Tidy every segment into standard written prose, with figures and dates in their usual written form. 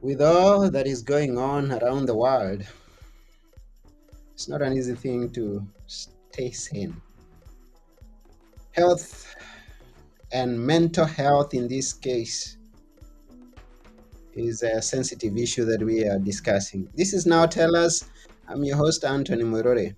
With all that is going on around the world, it's not an easy thing to stay sane. Health and mental health in this case is a sensitive issue that we are discussing. This is Now Tell Us. I'm your host, Anthony Morore.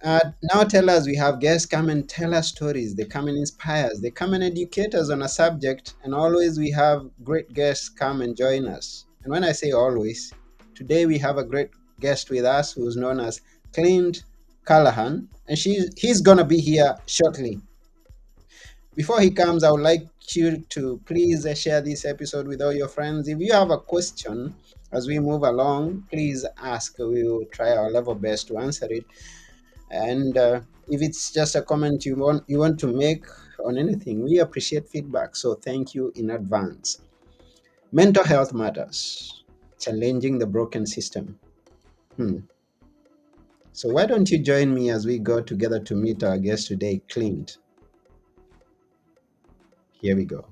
Now Tell Us, we have guests come and tell us stories. They come and inspire us. They come and educate us on a subject. And always we have great guests come and join us. And when I say always, today we have a great guest with us who's known as Clint Callahan. And he's going to be here shortly. Before he comes, I would like you to please share this episode with all your friends. If you have a question as we move along, please ask. We will try our level best to answer it. And if it's just a comment you want to make on anything, we appreciate feedback. So thank you in advance. Mental health matters. Challenging the broken system. Hmm. So why don't you join me as we go together to meet our guest today, Clint? Here we go.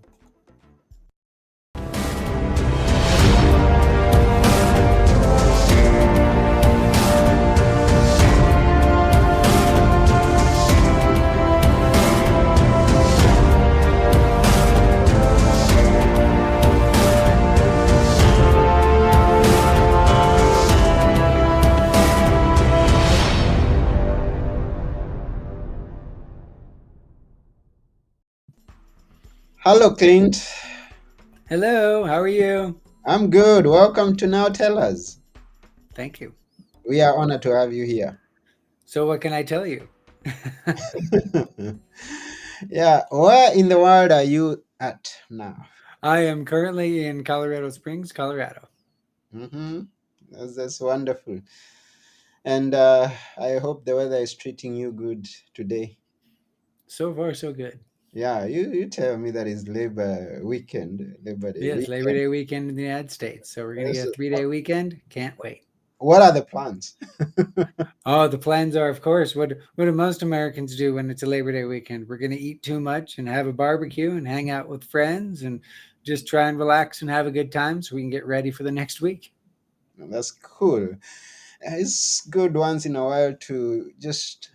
Hello, Clint. Hello, how are you? I'm good. Welcome to Now Tell Us. Thank you. We are honored to have you here. So, what can I tell you? Yeah, where in the world are you at now? I am currently in Colorado Springs, Colorado. Mm-hmm. That's wonderful. And I hope the weather is treating you good today. So far, so good. Yeah, you tell me that is Labor Day Yes, Labor weekend. Day weekend in the United States. So, we're going to get So a 3 day weekend. Can't wait. what are the plans? Oh, the plans are, of course, what do most Americans do when it's a Labor Day weekend? We're going to eat too much and have a barbecue and hang out with friends and just try and relax and have a good time so we can get ready for the next week. That's cool. It's good once in a while to just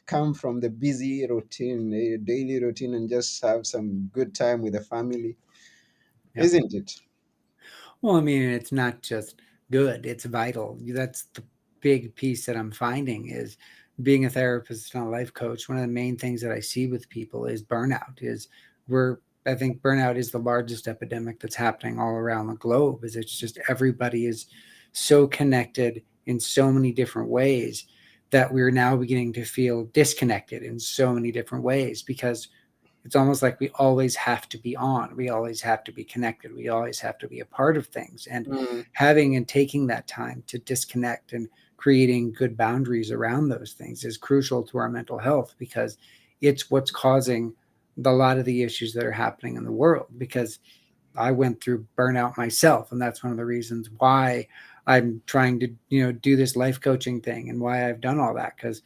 come from the busy routine, daily routine, and just have some good time with the family, Yep. isn't it? Well, I mean, it's not just good, it's vital. That's the big piece that I'm finding is being a therapist and a life coach. One of the main things that I see with people is burnout is we're I think burnout is the largest epidemic that's happening all around the globe. Is it's just everybody is so connected in so many different ways that we're now beginning to feel disconnected in so many different ways because it's almost like we always have to be on. We always have to be connected. We always have to be a part of things. And Mm, having and taking that time to disconnect and creating good boundaries around those things is crucial to our mental health because it's what's causing a lot of the issues that are happening in the world. Because I went through burnout myself, and that's one of the reasons why I'm trying to do this life coaching thing and why I've done all that because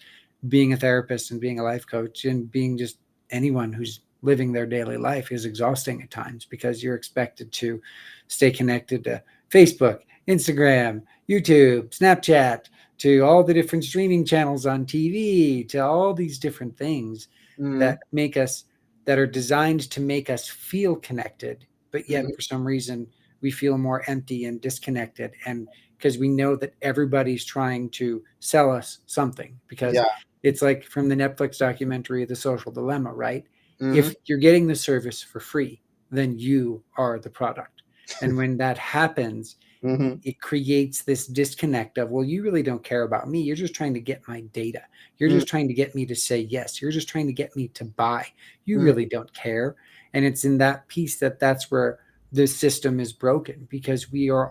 being a therapist and being a life coach and being just anyone who's living their daily life is exhausting at times because you're expected to stay connected to Facebook, Instagram, YouTube, Snapchat, to all the different streaming channels on TV, to all these different things mm, that make us that are designed to make us feel connected, but yet mm, for some reason we feel more empty and disconnected and because we know that everybody's trying to sell us something because yeah. it's like from the Netflix documentary The Social Dilemma, right? Mm-hmm, If you're getting the service for free, then you are the product. And when that happens, mm-hmm, it creates this disconnect of, well, you really don't care about me. You're just trying to get my data. You're mm, just trying to get me to say yes. You're just trying to get me to buy. You mm, really don't care. And it's in that piece that's where the system is broken because we are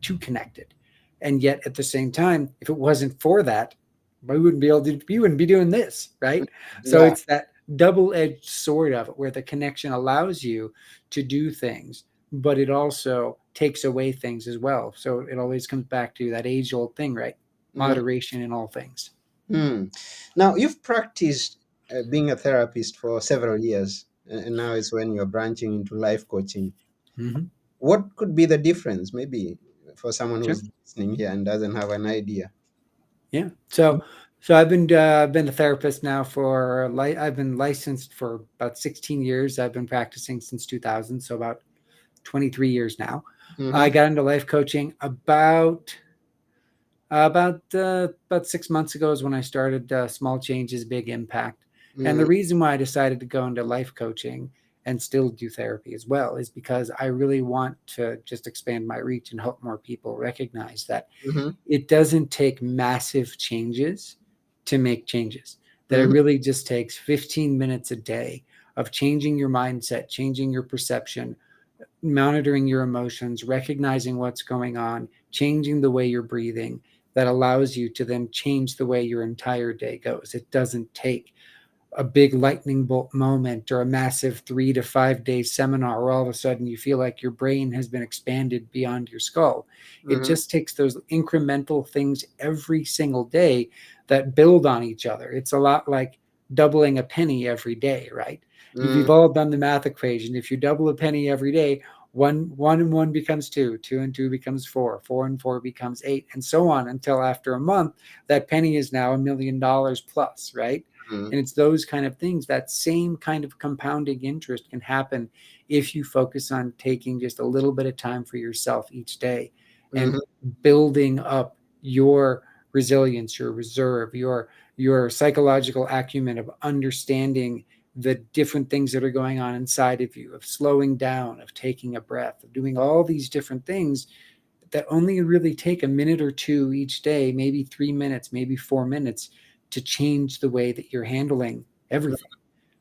too connected. And yet at the same time, if it wasn't for that, we wouldn't be doing this, right? So yeah. it's that double-edged sword of it where the connection allows you to do things but it also takes away things as well. So it always comes back to that age old thing, right? Mm, Moderation in all things. mm. Now, you've practiced being a therapist for several years, and now it's when you're branching into life coaching. Mm-hmm. What could be the difference, maybe, for someone Sure. who's listening here and doesn't have an idea? Yeah. So I've been a therapist now for I've been licensed for about 16 years. I've been practicing since 2000, so about 23 years now. I Mm-hmm. got into life coaching about 6 months ago is when I started. Small changes, big impact. And the Mm-hmm. reason why I decided to go into life coaching and still do therapy as well is because I really want to just expand my reach and help more people recognize that Mm-hmm. it doesn't take massive changes to make changes. That it Mm-hmm. really just takes 15 minutes a day of changing your mindset, changing your perception, monitoring your emotions, recognizing what's going on, changing the way you're breathing, that allows you to then change the way your entire day goes. It doesn't take a big lightning bolt moment or a massive 3 to 5 day seminar where all of a sudden you feel like your brain has been expanded beyond your skull. It Mm-hmm. just takes those incremental things every single day that build on each other. It's a lot like doubling a penny every day, right? You've all done the math equation. If you double a penny every day, one and one becomes two, two and two becomes four, four and four becomes eight, and so on until after a month, that penny is now $1 million plus, right? Mm-hmm. And it's those kind of things, that same kind of compounding interest can happen if you focus on taking just a little bit of time for yourself each day and Mm-hmm. building up your resilience, your reserve, your psychological acumen of understanding the different things that are going on inside of you, of slowing down, of taking a breath, of doing all these different things that only really take a minute or two each day, maybe 3 minutes, maybe 4 minutes, to change the way that you're handling everything,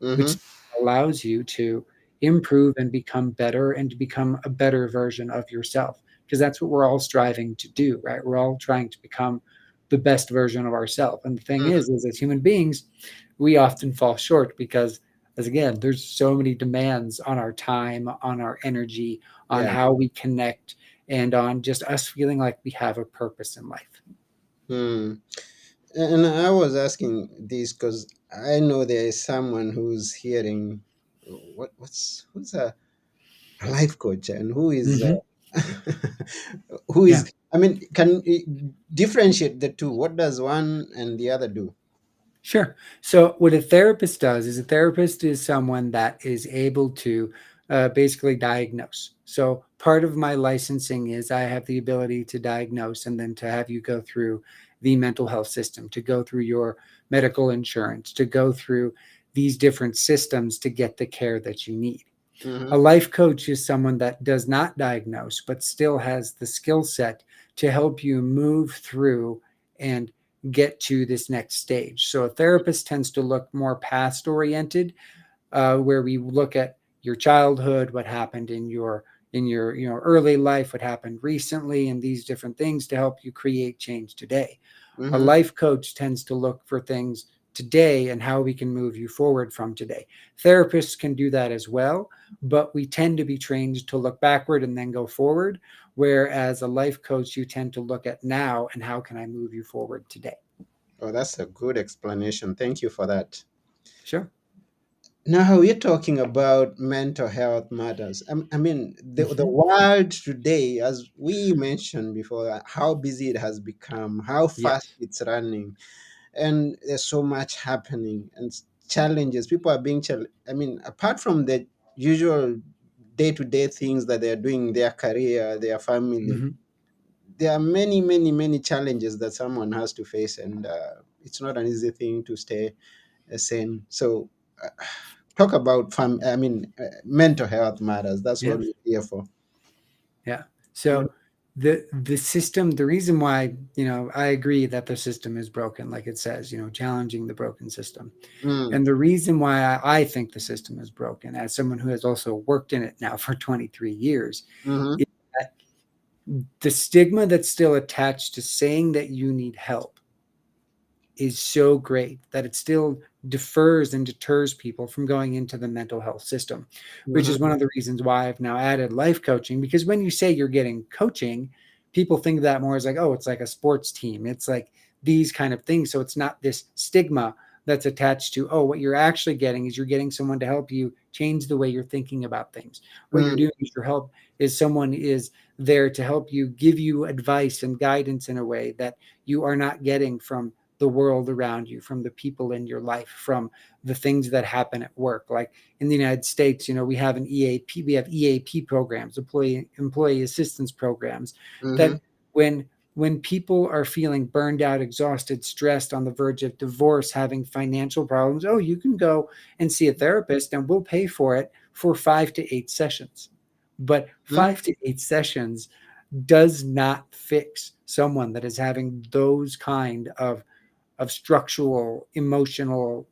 Mm-hmm. which allows you to improve and become better and to become a better version of yourself. Because that's what we're all striving to do, right? We're all trying to become the best version of ourselves. And the thing Mm-hmm. is as human beings, we often fall short because, as again, there's so many demands on our time, on our energy, on Yeah. how we connect, and on just us feeling like we have a purpose in life. Hmm. And I was asking this because I know there is someone who's hearing who's a life coach, and who is Hmm. who Yeah. is, I mean, can you differentiate the two? What does one and the other do? Sure. So, what a therapist does is a therapist is someone that is able to basically diagnose. So, part of my licensing is I have the ability to diagnose and then to have you go through the mental health system, to go through your medical insurance, to go through these different systems to get the care that you need. A Mm-hmm. life coach is someone that does not diagnose, but still has the skill set to help you move through and get to this next stage. So a therapist tends to look more past oriented, where we look at your childhood, what happened in your early life, what happened recently, and these different things to help you create change today. A Mm-hmm. life coach tends to look for things today and how we can move you forward from today. Therapists can do that as well, but we tend to be trained to look backward and then go forward. Whereas a life coach, you tend to look at now and how can I move you forward today? Oh, that's a good explanation. Thank you for that. Sure. Now we're talking about mental health matters. I mean, the Hmm. world today, as we mentioned before, how busy it has become, how fast Yes. it's running, and there's so much happening and challenges. People are being I mean, apart from the usual day-to-day things that they're doing, their career, their family, Hmm. there are many, many, many challenges that someone has to face, and it's not an easy thing to stay sane. So. Talk about mental health matters. That's what Yeah. we're here for. Yeah. Mm, So the system, the reason why, I agree that the system is broken, like it says, challenging the broken system. mm, And the reason why I think the system is broken, as someone who has also worked in it now for 23 years, mm-hmm, is that the stigma that's still attached to saying that you need help is so great that it still defers and deters people from going into the mental health system, which mm-hmm, is one of the reasons why I've now added life coaching. Because when you say you're getting coaching, people think of that more as like, oh, it's like a sports team. It's like these kind of things. So it's not this stigma that's attached to, oh, what you're actually getting is you're getting someone to help you change the way you're thinking about things. What you're mm, doing is your help is someone is there to help you, give you advice and guidance in a way that you are not getting from the world around you, from the people in your life, from the things that happen at work. Like in the United States, we have an EAP, we have EAP programs, employee assistance programs, mm-hmm, that when people are feeling burned out, exhausted, stressed, on the verge of divorce, having financial problems, oh, you can go and see a therapist and we'll pay for it for 5 to 8 sessions. But mm, 5 to 8 sessions does not fix someone that is having those kind of structural, emotional,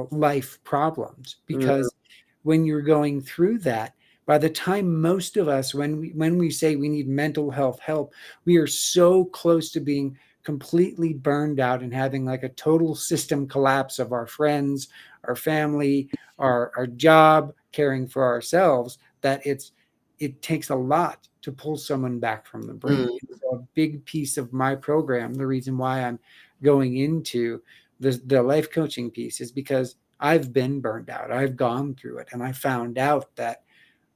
life problems. mm, Because when you're going through that, by the time most of us, when we say we need mental health help, we are so close to being completely burned out and having like a total system collapse of our friends, our family, our job, caring for ourselves, that it takes a lot to pull someone back from the brink. mm, So a big piece of my program, the reason why I'm going into the life coaching piece, is because I've been burned out. I've gone through it, and I found out that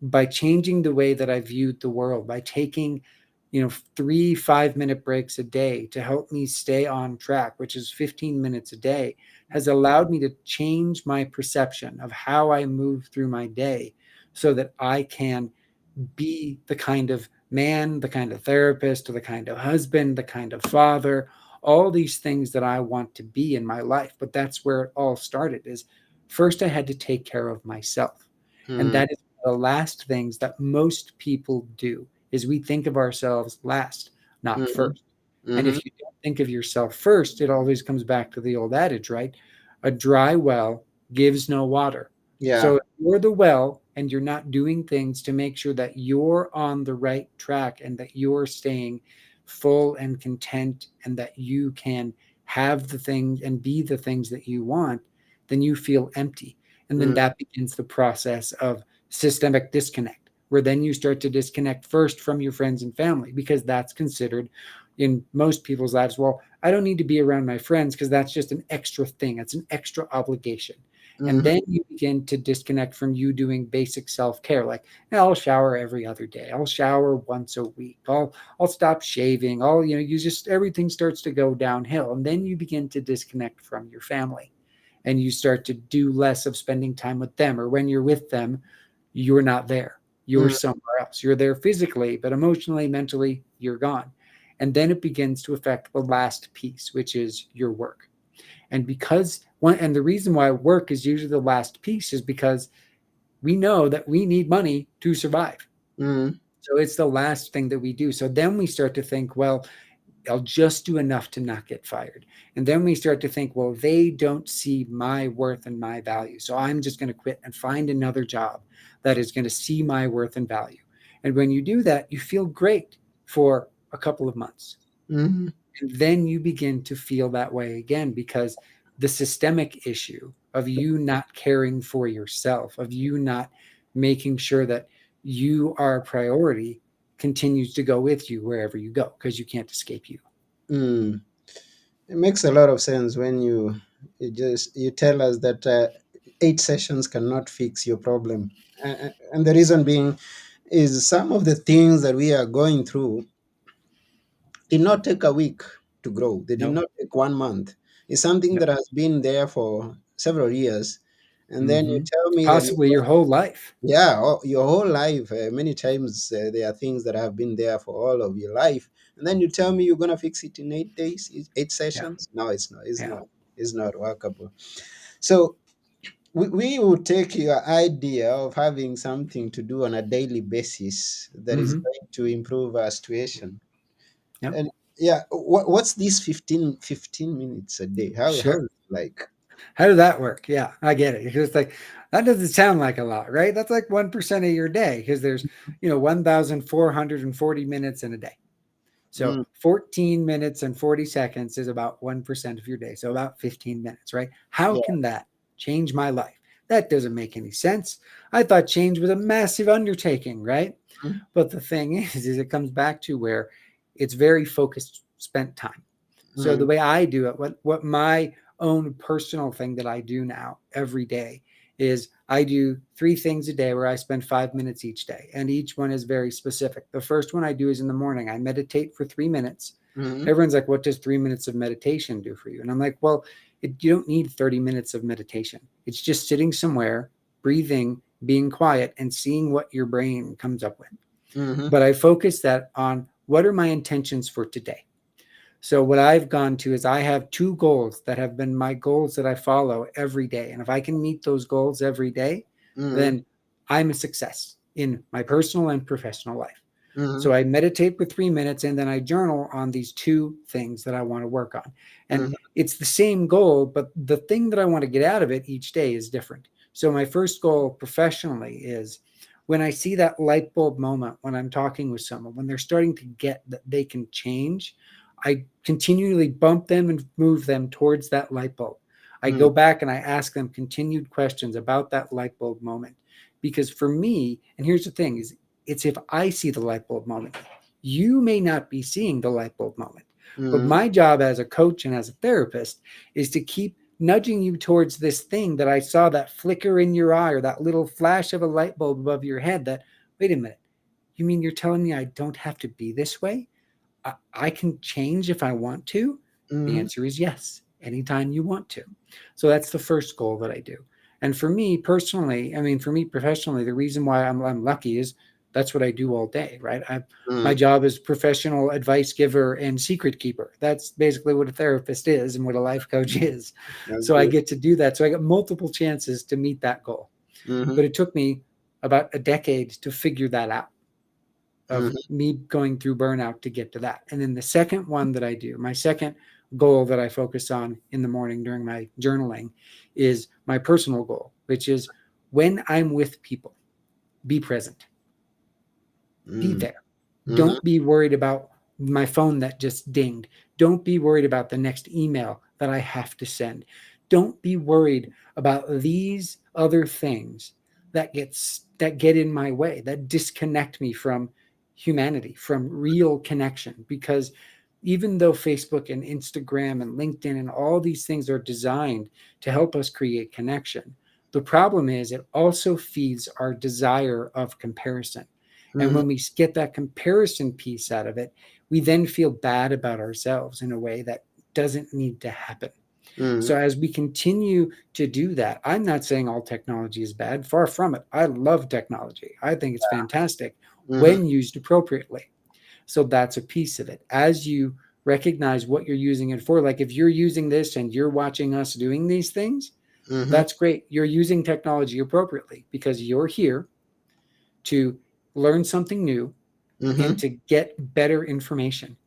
by changing the way that I viewed the world, by taking 3 5-minute breaks a day to help me stay on track, which is 15 minutes a day, has allowed me to change my perception of how I move through my day, so that I can be the kind of man, the kind of therapist, or the kind of husband, the kind of father, all these things that I want to be in my life. But that's where it all started, is first I had to take care of myself. And mm, that is the last things that most people do, is we think of ourselves last, not mm, first. And mm-hmm, if you don't think of yourself first, it always comes back to the old adage, right? A dry well gives no water. yeah, So if you're the well and you're not doing things to make sure that you're on the right track and that you're staying full and content and that you can have the things and be the things that you want, then you feel empty. And then mm, that begins the process of systemic disconnect, where then you start to disconnect first from your friends and family, because that's considered in most people's lives, well, I don't need to be around my friends because that's just an extra thing. It's an extra obligation. And mm, then you begin to disconnect from you doing basic self-care. Like, I'll shower every other day. I'll shower once a week. I'll stop shaving. You just, everything starts to go downhill. And then you begin to disconnect from your family, and you start to do less of spending time with them. Or when you're with them, you're not there. You're mm, somewhere else. You're there physically, but emotionally, mentally, you're gone. And then it begins to affect the last piece, which is your work. And the reason why work is usually the last piece is because we know that we need money to survive. mm, So it's the last thing that we do. So then we start to think, well, I'll just do enough to not get fired. And then we start to think, well, they don't see my worth and my value. So I'm just going to quit and find another job that is going to see my worth and value. And when you do that, you feel great for a couple of months. mm, And then you begin to feel that way again, because the systemic issue of you not caring for yourself, of you not making sure that you are a priority, continues to go with you wherever you go, because you can't escape you. mm. It makes a lot of sense when you tell us that 8 sessions cannot fix your problem, and the reason being is some of the things that we are going through did not take a week to grow. They did No. not take 1 month. It's something No. that has been there for several years, and then you Mm-hmm. tell me that Possibly your whole life. yeah, your whole life. Many times there are things that have been there for all of your life, and then you tell me you're gonna fix it in 8 days, 8 sessions. No, it's not. It's Yeah. not. It's not workable. So we will take your idea of having something to do on a daily basis that is Mm-hmm. going to improve our situation. Yep. And yeah, what's this 15 minutes a day? How Sure. is it like? How did that work? Yeah, I get it. Because it's like, that doesn't sound like a lot, right? That's like 1% of your day, because there's 1,440 minutes in a day. So Mm, 14 minutes and 40 seconds is about 1% of your day. So about 15 minutes, right? How yeah. can that change my life? That doesn't make any sense. I thought change was a massive undertaking, right? Mm, But the thing is it comes back to where it's very focused, spent time. So the mm, way I do it, what my own personal thing that I do now every day is I do 3 things a day where I spend 5 minutes each day, and each one is very specific. The first one I do is in the morning. I meditate for 3 minutes. Mm-hmm. Everyone's like, what does 3 minutes of meditation do for you? And I'm like, well, you don't need 30 minutes of meditation. It's just sitting somewhere, breathing, being quiet, and seeing what your brain comes up with. Mm-hmm. But I focus that on what are my intentions for today. So what I've gone to is I have 2 goals that have been my goals that I follow every day. And if I can meet those goals every day, Mm-hmm. then I'm a success in my personal and professional life. Mm-hmm. So I meditate for 3 minutes and then I journal on these 2 things that I want to work on. And Mm-hmm. it's the same goal, but the thing that I want to get out of it each day is different. So my first goal professionally is when I see that light bulb moment when I'm talking with someone, when they're starting to get that they can change, I continually bump them and move them towards that light bulb. I Mm-hmm. go back and I ask them continued questions about that light bulb moment. Because for me, and here's the thing, is it's if I see the light bulb moment. You may not be seeing the light bulb moment. But Mm-hmm. my job as a coach and as a therapist is to keep nudging you towards this thing that I saw, that flicker in your eye or that little flash of a light bulb above your head that, wait a minute, you mean you're telling me I don't have to be this way? I can change if I want to? The Mm-hmm. answer is yes, anytime you want to. So that's the first goal that I do. And for me personally, I mean, for me professionally, the reason why I'm lucky is that's what I do all day, right? My Mm-hmm. job is professional advice giver and secret keeper. That's basically what a therapist is and what a life coach is. That's So I good. get to do that. So I got multiple chances to meet that goal. Mm-hmm. But it took me about a decade to figure that out, of Mm-hmm. me going through burnout to get to that. And then the second one that I do, my second goal that I focus on in the morning during my journaling is my personal goal, which is when I'm with people, be present, be Mm-hmm. there. Don't be worried about my phone that just dinged. Don't be worried about the next email that I have to send. Don't be worried about these other things that get in my way, that disconnect me from humanity, from real connection. Because even though Facebook and Instagram and LinkedIn and all these things are designed to help us create connection, the problem is it also feeds our desire of comparison. And Mm-hmm. when we get that comparison piece out of it, we then feel bad about ourselves in a way that doesn't need to happen. Mm-hmm. So as we continue to do that, I'm not saying all technology is bad. Far from it. I love technology. I think it's fantastic Mm-hmm. when used appropriately. So that's a piece of it. As you recognize what you're using it for, like if you're using this and you're watching us doing these things, Mm-hmm. that's great. You're using technology appropriately because you're here to learn something new and Mm-hmm. to get better information.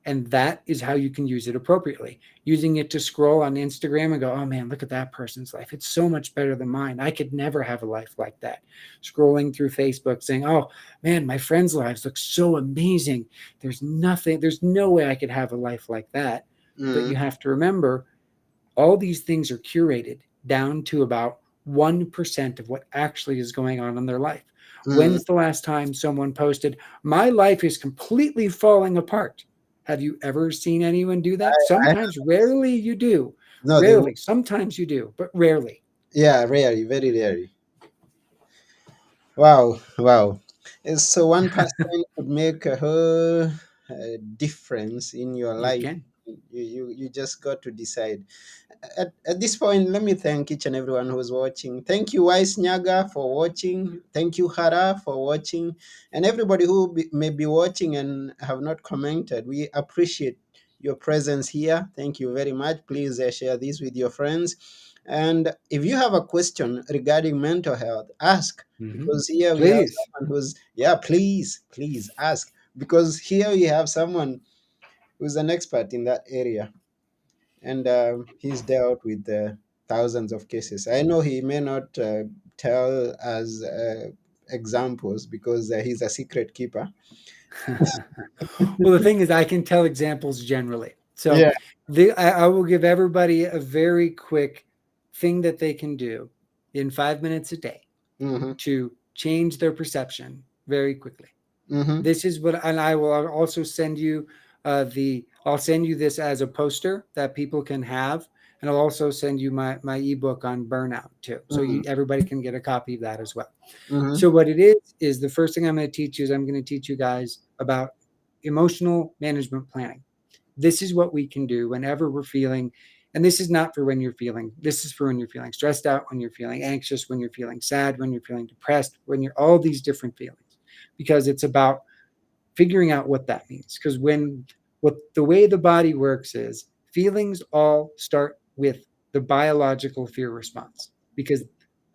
And that is how you can use it appropriately. Using it to scroll on Instagram and go, oh man, look at that person's life. It's so much better than mine. I could never have a life like that. Scrolling through Facebook saying, oh man, my friends' lives look so amazing. There's no way I could have a life like that. But Mm-hmm. you have to remember all these things are curated down to about 1% of what actually is going on in their life. Mm-hmm. When's the last time someone posted, my life is completely falling apart? Have you ever seen anyone do that? I, Sometimes, rarely you do. no, they Rarely. Sometimes you do, but rarely. yeah, rarely, very rarely. Wow, wow. So 1% could make a whole difference in your It life. can. You just got to decide. At this point, let me thank each and everyone who's watching. Thank you, Wise Nyaga, for watching. Thank you, Hara, for watching. And everybody who may be watching and have not commented, we appreciate your presence here. Thank you very much. Please share this with your friends. And if you have a question regarding mental health, ask. Mm-hmm. Because here we have Please. someone who's, yeah, please ask. Because here we have someone who's an expert in that area, and he's dealt with thousands of cases. I know he may not tell us examples because he's a secret keeper. Well, the thing is, I can tell examples generally. So Yeah. I will give everybody a very quick thing that they can do in 5 minutes a day Mm-hmm. to change their perception very quickly. Mm-hmm. This is what, and I will also send you I'll send you this as a poster that people can have. And I'll also send you my ebook on burnout too, so Mm-hmm. everybody can get a copy of that as well. Mm-hmm. So what it is the first thing I'm going to teach you is I'm going to teach you guys about emotional management planning. This is what we can do whenever we're feeling, and this is not for when you're feeling, this is for when you're feeling stressed out, when you're feeling anxious, when you're feeling sad, when you're feeling depressed, when you're all these different feelings, because it's about figuring out what that means. Because when what the way the body works is feelings all start with the biological fear response, because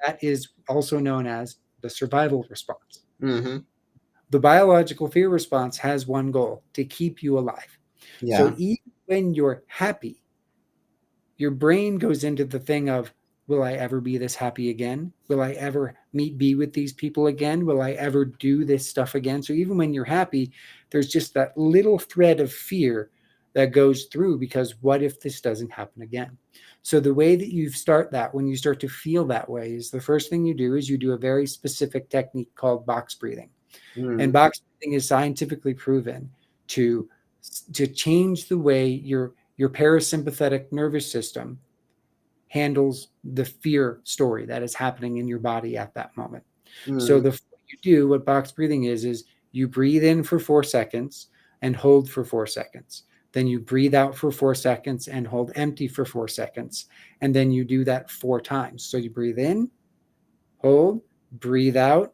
that is also known as the survival response. Mm-hmm. The biological fear response has one goal: to keep you alive. So Yeah. even when you're happy, your brain goes into the thing of, will I ever be this happy again? Will I ever be with these people again? Will I ever do this stuff again? So even when you're happy, there's just that little thread of fear that goes through, because what if this doesn't happen again? So the way that you start that, when you start to feel that way, is the first thing you do is you do a very specific technique called box breathing. And Mm-hmm. box breathing is scientifically proven to change the way your parasympathetic nervous system handles the fear story that is happening in your body at that moment. So Mm-hmm. what box breathing is you breathe in for 4 seconds and hold for 4 seconds. Then you breathe out for 4 seconds and hold empty for 4 seconds. And then you do that 4 times. So you breathe in, hold, breathe out,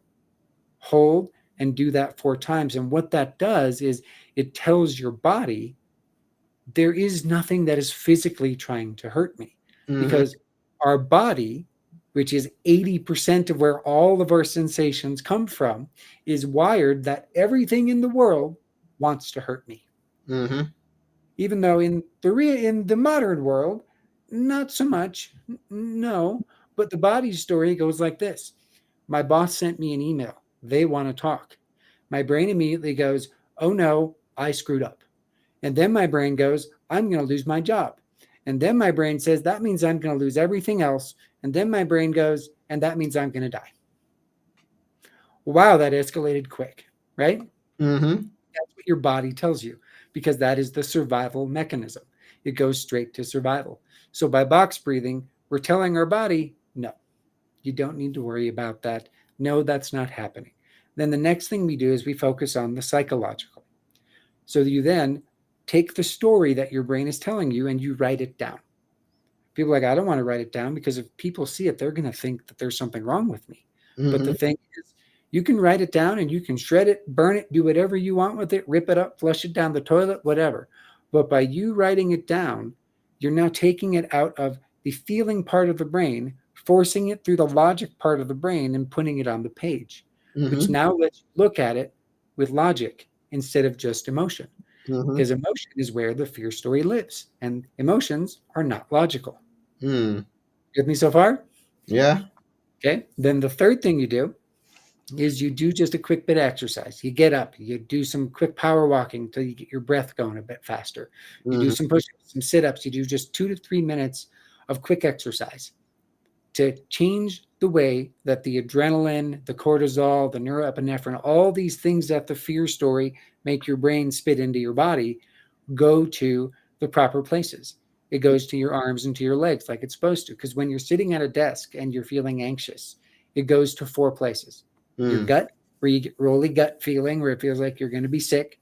hold, and do that 4 times. And what that does is it tells your body there is nothing that is physically trying to hurt me, Mm-hmm. because our body, which is 80% of where all of our sensations come from, is wired that everything in the world wants to hurt me. Mm-hmm. Even though in the modern world, not so much. No, but the body story goes like this: my boss sent me an email. They want to talk. My brain immediately goes, "Oh no, I screwed up." And then my brain goes, I'm going to lose my job. And then my brain says, that means I'm going to lose everything else. And then my brain goes, and that means I'm going to die. Wow, that escalated quick, right? Mm-hmm. That's what your body tells you, because that is the survival mechanism. It goes straight to survival. So by box breathing, we're telling our body, no, you don't need to worry about that. No, that's not happening. Then the next thing we do is we focus on the psychological. So you then take the story that your brain is telling you and you write it down. People are like, I don't want to write it down, because if people see it, they're going to think that there's something wrong with me. But Mm-hmm. the thing is, you can write it down and you can shred it, burn it, do whatever you want with it, rip it up, flush it down the toilet, whatever. But by you writing it down, you're now taking it out of the feeling part of the brain, forcing it through the logic part of the brain, and putting it on the page, which Mm-hmm. now lets you look at it with logic instead of just emotion, Mm-hmm. because emotion is where the fear story lives, and emotions are not logical. Mm. You with me so far? Yeah. Okay. Then the third thing you do is you do just a quick bit of exercise. You get up, you do some quick power walking until you get your breath going a bit faster. You do Mm-hmm. some push-ups, some sit-ups. You do just 2 to 3 minutes of quick exercise to change the way that the adrenaline, the cortisol, the neuroepinephrine, all these things that the fear story make your brain spit into your body, go to the proper places. It goes to your arms and to your legs like it's supposed to. Because when you're sitting at a desk and you're feeling anxious, it goes to 4 places: your Mm. gut, where you get rolly gut feeling, where it feels like you're going to be sick;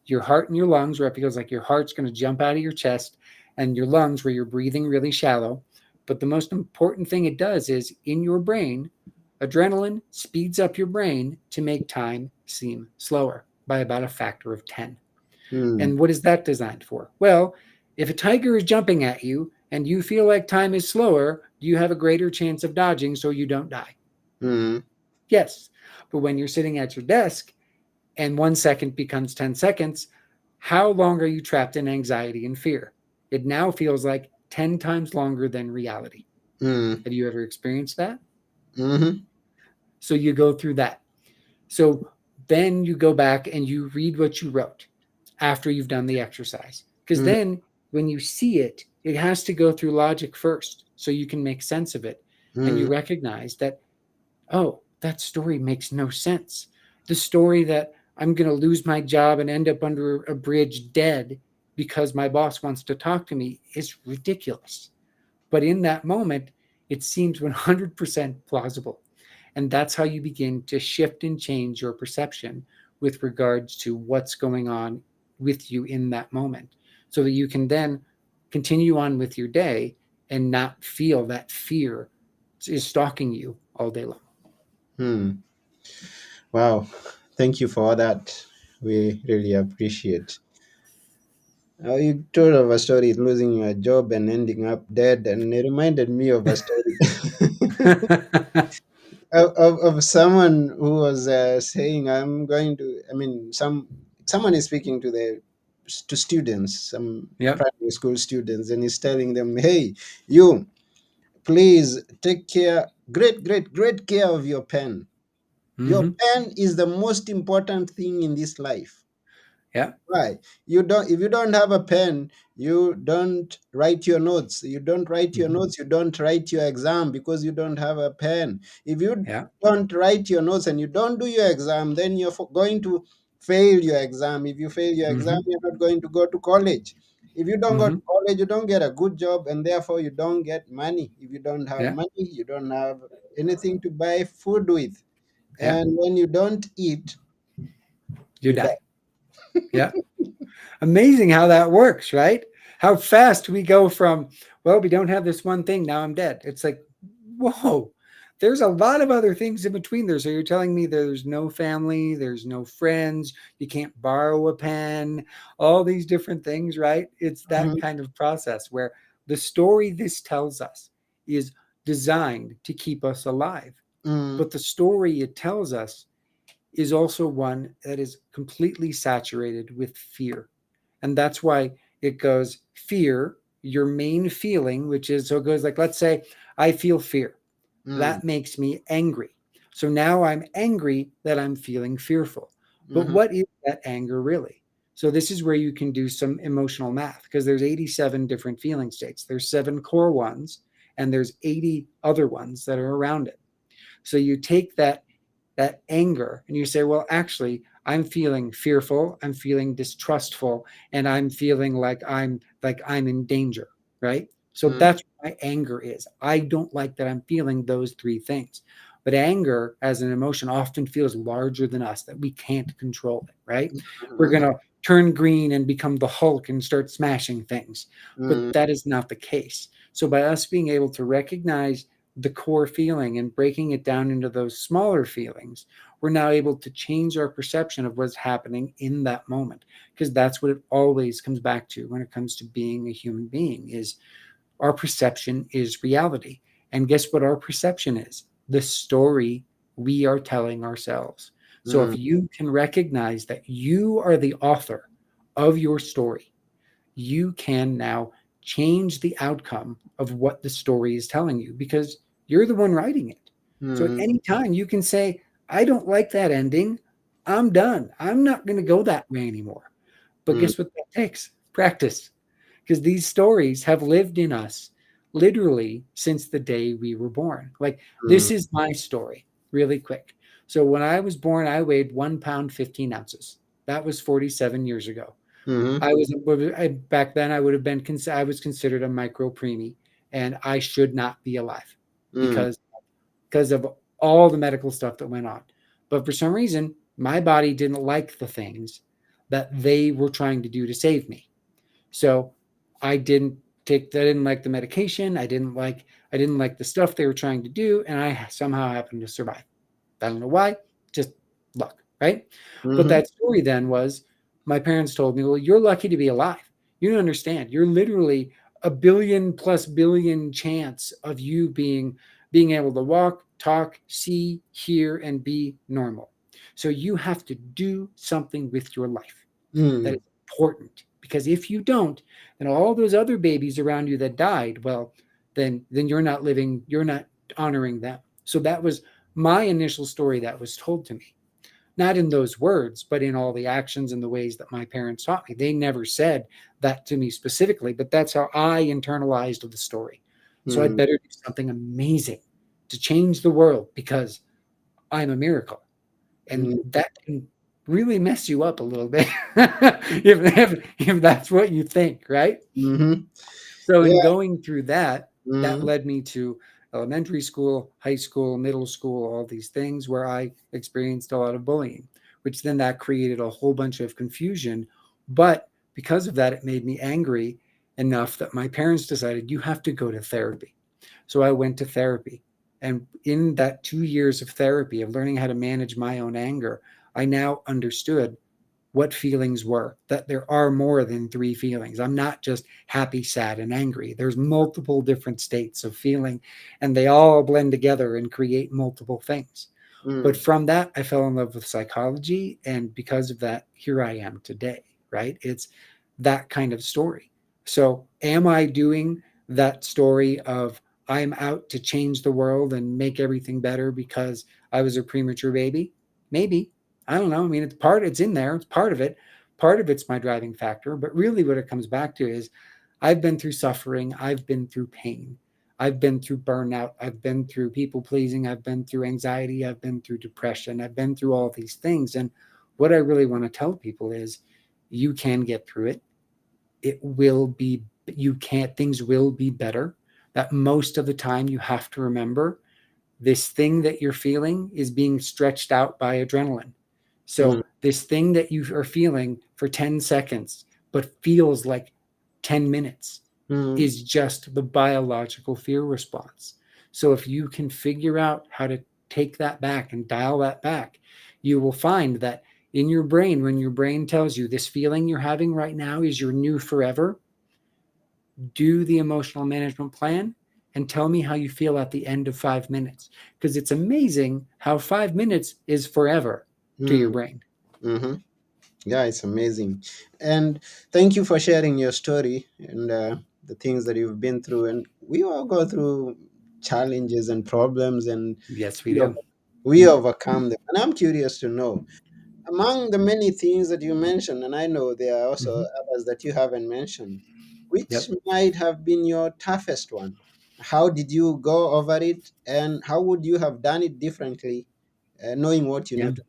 your heart and your lungs, where it feels like your heart's going to jump out of your chest; and your lungs, where you're breathing really shallow. But the most important thing it does is, in your brain, adrenaline speeds up your brain to make time seem slower by about a factor of 10. Mm. And what is that designed for? Well, if a tiger is jumping at you and you feel like time is slower, do you have a greater chance of dodging so you don't die? Mm. Yes. But when you're sitting at your desk and 1 second becomes 10 seconds, how long are you trapped in anxiety and fear? It now feels like 10 times longer than reality. Mm. Have you ever experienced that? Mm-hmm. So you go through that. So then you go back and you read what you wrote after you've done the exercise. Because Mm. then when you see it, it has to go through logic first so you can make sense of it. And you Mm. recognize that, oh, that story makes no sense. The story that I'm going to lose my job and end up under a bridge dead because my boss wants to talk to me is ridiculous. But in that moment, it seems 100% plausible. And that's how you begin to shift and change your perception with regards to what's going on with you in that moment, so that you can then continue on with your day and not feel that fear is stalking you all day long. Hmm. Wow. Thank you for all that. We really appreciate. You told of a story losing your job and ending up dead, and it reminded me of a story of someone who was saying, "I'm going to." I mean, someone is speaking to to students, some Yep. primary school students, and he's telling them, "Hey, you, please take care, great care of your pen. Your Mm-hmm. pen is the most important thing in this life. Yeah. Why? You don't if you don't have a pen, you don't write your notes. You don't write your Mm-hmm. notes, you don't write your exam because you don't have a pen. If you Yeah. don't write your notes and you don't do your exam, then you're going to fail your exam. If you fail your exam, Mm-hmm. you're not going to go to college. If you don't go to Mm-hmm. college, you don't get a good job, and therefore you don't get money. If you don't have Yeah. money, you don't have anything to buy food with. Yeah. And when you don't eat, You you die. die. Yeah. Amazing how that works, right? How fast we go from, well, we don't have this one thing, now I'm dead. It's like, whoa, there's a lot of other things in between there. So you're telling me there's no family, there's no friends, you can't borrow a pen, all these different things, right? It's that Mhm. kind of process where the story this tells us is designed to keep us alive. Mm, But the story it tells us is also one that is completely saturated with fear. And that's why it goes fear, your main feeling, which is, so it goes like, let's say I feel fear. mm, That makes me angry. So now I'm angry that I'm feeling fearful. But mhm, what is that anger really? So this is where you can do some emotional math, because there's 87 different feeling states. There's 7 core ones and there's 80 other ones that are around it. So you take that anger and you say, well, actually, I'm feeling fearful, I'm feeling distrustful, and I'm feeling like I'm in danger, right? So mm, that's what my anger is. I don't like that I'm feeling those three things. But anger as an emotion often feels larger than us, that we can't control it, right? We're mhm, going to turn green and become the Hulk and start smashing things. But mm, that is not the case. So by us being able to recognize the core feeling and breaking it down into those smaller feelings, we're now able to change our perception of what's happening in that moment. Because that's what it always comes back to when it comes to being a human being, is our perception is reality. And guess what our perception is? The story we are telling ourselves. So if mm, you can recognize that you are the author of your story, you can now change the outcome of what the story is telling you, because you're the one writing it. So at mm, any time you can say, I don't like that ending. I'm done. I'm not going to go that way anymore. But mm, guess what that takes? Practice. Because these stories have lived in us literally since the day we were born. Like, mm, this is my story, really quick. So when I was born, I weighed 1 pound 15 ounces. That was 47 years ago. mhm, Back then I would have been I was considered a micro preemie, and I should not be alive mm, because of all the medical stuff that went on. But for some reason, my body didn't like the things that they were trying to do to save me. So I didn't I didn't like the medication. I didn't like the stuff they were trying to do, and I somehow happened to survive. I don't know why, just luck, right? But mhm, that story then was, my parents told me, well, you're lucky to be alive. You don't understand. You're literally a billion plus billion chance of you being able to walk, talk, see, hear, and be normal. So you have to do something with your life that mm, is important, because if you don't, then all those other babies around you that died, well, then you're not living, you're not honoring them. So that was my initial story that was told to me, not in those words, but in all the actions and the ways that my parents taught me. They never said that to me specifically, but that's how I internalized the story. So I'd mm, better do something amazing to change the world because I'm a miracle. And mm, that can really mess you up a little bit if that's what you think, right? mhm. So in Yeah. going through that, That Mm, led me to elementary school, high school, middle school, all these things where I experienced a lot of bullying, which then that created a whole bunch of confusion. But because of that, it made me angry enough that my parents decided you have to go to therapy. So I went to therapy. And in that 2 years of therapy, of learning how to manage my own anger, I now understood what feelings were, that there are more than three feelings. I'm not just happy, sad, and angry. There's multiple different states of feeling, and they all blend together and create multiple things. But mm, from that, I fell in love with psychology. And because of that, here I am today, right? It's that kind of story. So, am I doing that story of I'm out to change the world and make everything better because I was a premature baby? Maybe. I don't know. I mean, it's in there, it's part of it. Part of it's my driving factor. But really, what it comes back to is I've been through suffering, I've been through pain. I've been through burnout. I've been through people pleasing. I've been through anxiety. I've been through depression. I've been through all these things. And what I really want to tell people is you can get through it. It will be, you can't, things will be better. That most of the time you have to remember this thing that you're feeling is being stretched out by adrenaline. mm, So, this thing that you are feeling for 10 seconds, but feels like 10 minutes, mm, is just the biological fear response. So, if you can figure out how to take that back and dial that back, you will find that in your brain, when your brain tells you this feeling you're having right now is your new forever, do the emotional management plan and tell me how you feel at the end of 5 minutes. Because it's amazing how 5 minutes is forever to your mm, brain. mm-hmm. Yeah, it's amazing. And thank you for sharing your story and the things that you've been through. And we all go through challenges and problems, and Yes, we we, do. over- we overcome them. And I'm curious to know, among the many things that you mentioned, and I know there are also Mm-hmm. others that you haven't mentioned, which Yep. might have been your toughest one? How did you go over it, and how would you have done it differently, knowing what you know Yeah. today?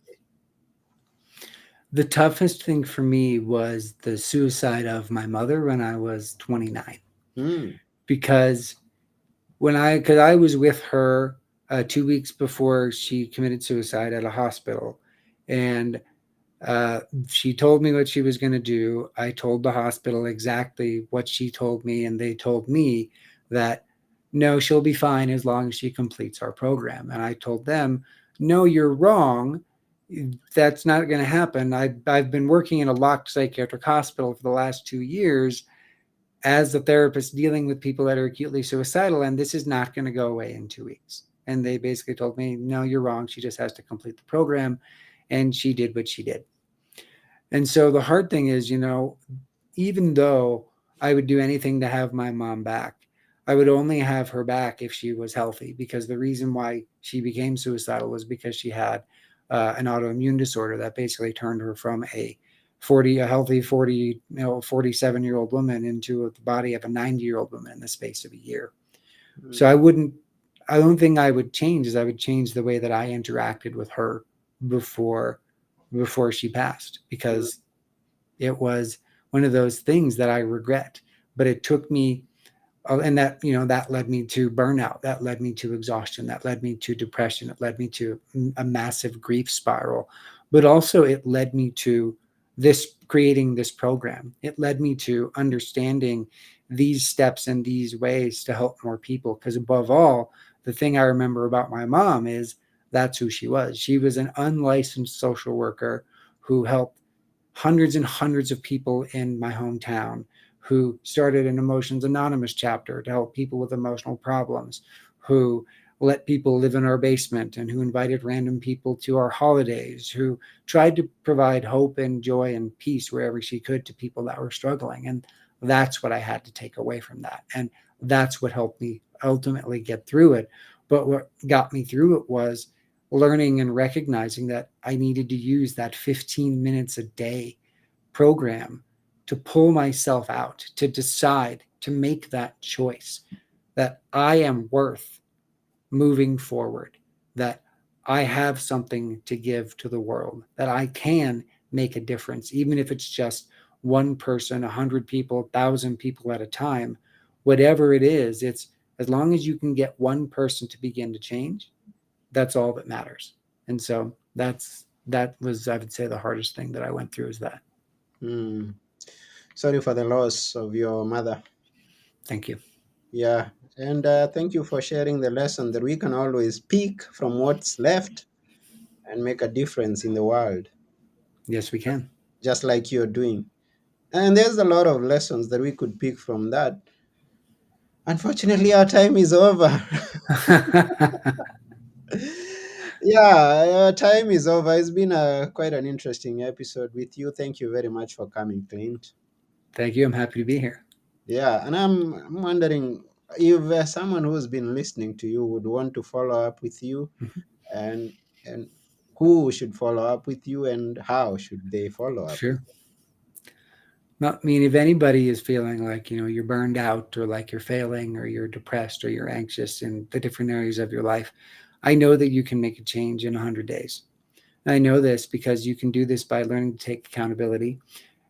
The toughest thing for me was the suicide of my mother when I was 29. Mm, Because because I was with her 2 weeks before she committed suicide at a hospital. And Uh, she told me what she was going to do. I told the hospital exactly what she told me, and they told me that no, she'll be fine as long as she completes our program. And I told them, no, you're wrong. That's not going to happen. I've been working in a locked psychiatric hospital for the last 2 years as a therapist dealing with people that are acutely suicidal, and this is not going to go away in 2 weeks. And they basically told me, no, you're wrong. She just has to complete the program. And she did what she did. And so the hard thing is, even though I would do anything to have my mom back, I would only have her back if she was healthy, because the reason why she became suicidal was because she had an autoimmune disorder that basically turned her from a healthy 47-year-old woman into the body of a 90-year-old woman in the space of a year. So mm, I don't think I would change is I would change the way that I interacted with her before she passed, mm, because it was one of those things that I regret. But it took me, and that led me to burnout. That led me to exhaustion. That led me to depression. It led me to a massive grief spiral. But also, it led me to this creating this program. It led me to understanding these steps and these ways to help more people. Because above all, the thing I remember about my mom is that's who she was. She was an unlicensed social worker who helped hundreds and hundreds of people in my hometown, who started an Emotions Anonymous chapter to help people with emotional problems, who let people live in our basement, and who invited random people to our holidays, who tried to provide hope and joy and peace wherever she could to people that were struggling. And that's what I had to take away from that. And that's what helped me ultimately get through it. But what got me through it was learning and recognizing that I needed to use that 15 minutes a day program to pull myself out, to decide, to make that choice that I am worth moving forward, that I have something to give to the world, that I can make a difference, even if it's just one person, 100 people, 1,000 people at a time. Whatever it is, it's As long as you can get one person to begin to change, that's all that matters. And so that was, I would say, the hardest thing that I went through is that. Hmm. Sorry for the loss of your mother. Thank you. Yeah. And thank you for sharing the lesson that we can always pick from what's left and make a difference in the world, Yes, we can. just like you're doing. And there's a lot of lessons that we could pick from that. Unfortunately, our time is over. Yeah, our time is over. It's been quite an interesting episode with you. Thank you very much for coming, Clint. Thank you. I'm happy to be here. Yeah, and I'm wondering if someone who's been listening to you would want to follow up with you, Mhm. and who should follow up with you, and how should they follow up with Sure. Well, I mean, if anybody is feeling like, you're burned out or like you're failing or you're depressed or you're anxious in the different areas of your life, I know that you can make a change in 100 days. And I know this because you can do this by learning to take accountability,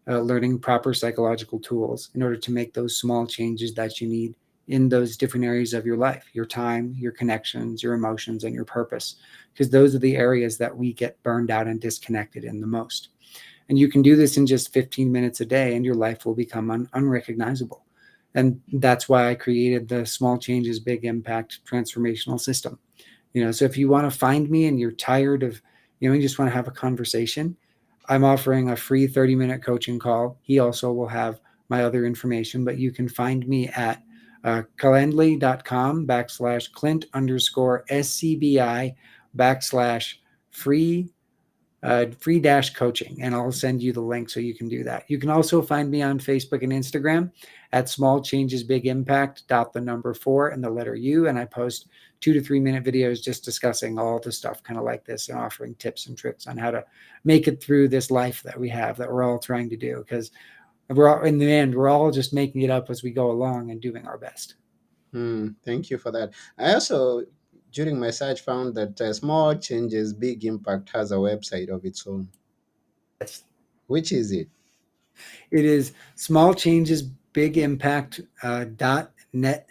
learning proper psychological tools in order to make those small changes that you need in those different areas of your life, your time, your connections, your emotions, and your purpose. Because those are the areas that we get burned out and disconnected in the most. And you can do this in just 15 minutes a day, and your life will become unrecognizable. And that's why I created the Small Changes, Big Impact transformational system. So if you want to find me and you're tired of, you just want to have a conversation, I'm offering a free 30-minute coaching call. He also will have my other information, but you can find me at calendly.com/Clint underscore SCBI /free free dash coaching, and I'll send you the link so you can do that. You can also find me on Facebook and Instagram at Small Changes Big Impact dot the number 4 and the letter U, and I post 2 to 3 minute videos just discussing all the stuff kind of like this and offering tips and tricks on how to make it through this life that we have that we're all trying to do, because we're all, in the end, we're all just making it up as we go along and doing our best. Thank you for that. I also, during my search, found that Small Changes, Big Impact has a website of its own. Yes. Which is it? It is small changes big impact .net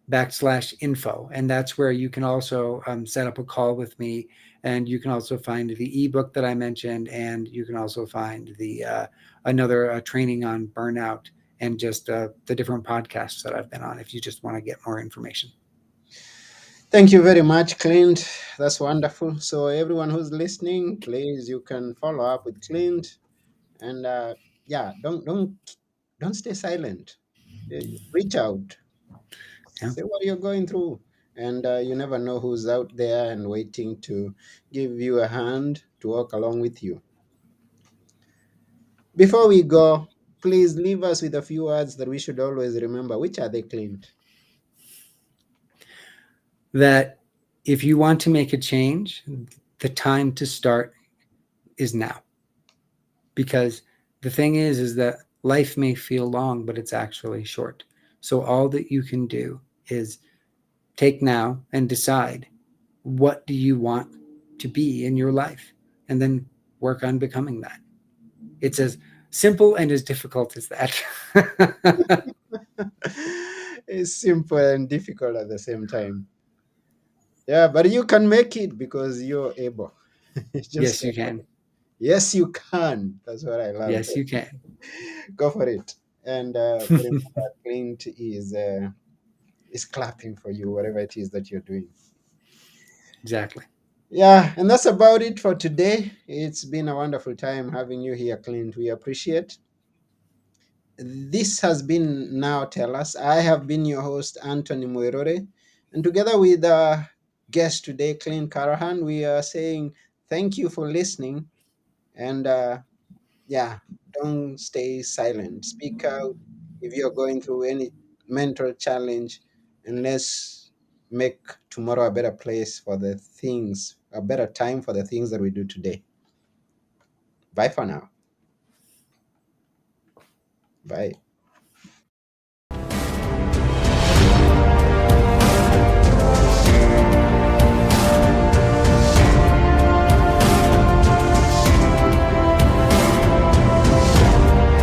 /info, and that's where you can also set up a call with me, and you can also find the ebook that I mentioned, and you can also find the another training on burnout, and just the different podcasts that I've been on if you just want to get more information. Thank you very much, Clint. That's wonderful. So everyone who's listening, please, you can follow up with Clint, and yeah, don't stay silent. Reach out, Yeah, say what you're going through, and you never know who's out there and waiting to give you a hand to walk along with you. Before we go, please leave us with a few words that we should always remember. Which are they, Clint? that if you want to make a change, the time to start is now, because the thing is that life may feel long, but it's actually short. So all that you can do is take now and decide, what do you want to be in your life, and then work on becoming that. It's as simple and as difficult as that. It's simple and difficult at the same time. Yeah, but you can make it because you're able. Just Yes, go you for can. it. Yes, you can. That's what I love. Yes, you can. Go for it. And remember, Clint is clapping for you, whatever it is that you're doing. Exactly. Yeah, and that's about it for today. It's been a wonderful time having you here, Clint. We appreciate. This has been Now Tell Us. I have been your host, Anthony Moirore. And together with our guest today, Clint Callahan, we are saying thank you for listening. And yeah, don't stay silent. Speak out if you're going through any mental challenge, and let's make tomorrow a better place for the things, a better time for the things that we do today. Bye for now. Bye.